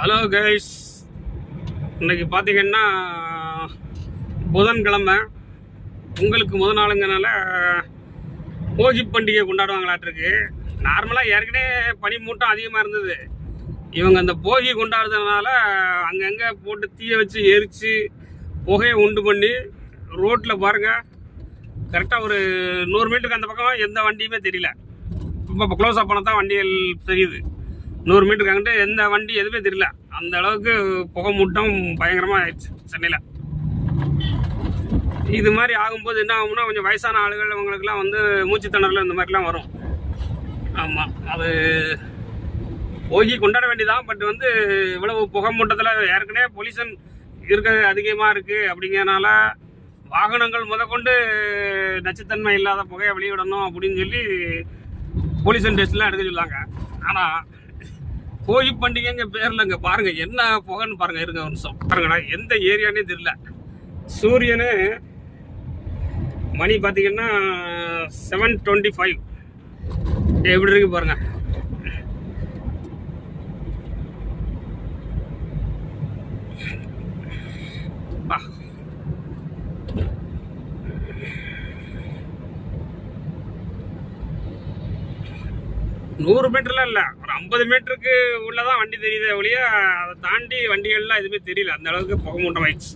Hello guys, இன்னைக்கு பார்த்தீங்கன்னா புதன்கிழமை. உங்களுக்கு முதல் நாளுங்கனால போகி பண்டிகை கொண்டாடுவாங்களாட்டிருக்கு. நார்மலாக ஏற்கனவே பனி மூட்டம் அதிகமாக இருந்தது. இவங்க அந்த போகி கொண்டாடுறதுனால அங்கங்கே போட்டு தீயை வச்சு எரித்து புகையை உண்டு பண்ணி ரோட்டில் பாருங்கள், கரெக்டாக ஒரு 100 மீட்டருக்கு அந்த பக்கம் எந்த வண்டியுமே தெரியல. இப்போ க்ளோஸ் அப் பண்ண தான் வண்டிகள் தெரியுது. 100 மீட்டருக்கு அங்கிட்டு எந்த வண்டி எதுவுமே தெரியல. அந்த அளவுக்கு புகை மூட்டம் பயங்கரமாக ஆயிடுச்சு சென்னையில். இது மாதிரி ஆகும்போது என்ன ஆகும்னா, கொஞ்சம் வயசான ஆளுகள் அவங்களுக்குலாம் வந்து மூச்சு திணறல் இந்த மாதிரிலாம் வரும். ஆமாம், அது போகி கொண்டாட வேண்டியதான். பட் வந்து இவ்வளவு புகை மூட்டத்தில் ஏற்கனவே பொல்யூஷன் இருக்கிறது அதிகமாக இருக்குது. அப்படிங்கிறனால வாகனங்கள் முதற்கொண்டு நச்சுத்தன்மை இல்லாத புகையை வெளியிடணும் அப்படின்னு சொல்லி பொல்யூஷன் டெஸ்ட்லாம் எடுக்க சொல்லாங்க. ஆனால் போகி பண்டிகைங்க பேரில் இங்கே பாருங்கள் என்ன புகைன்னு பாருங்கள். இருக்க ஒரு நிமிஷம் பாருங்கடா, எந்த ஏரியானே தெரியல. சூரியனு மணி பார்த்தீங்கன்னா 7:25 எப்படி இருக்கு பாருங்க. பா 100 மீட்டர்லாம் இல்லை, ஒரு 50 மீட்டருக்கு உள்ளதான் வண்டி தெரியுதே ஒழிய அதை தாண்டி வண்டிகள்லாம் எதுவுமே தெரியல. அந்த அளவுக்கு புகை மூட்டம் ஆயிடுச்சு.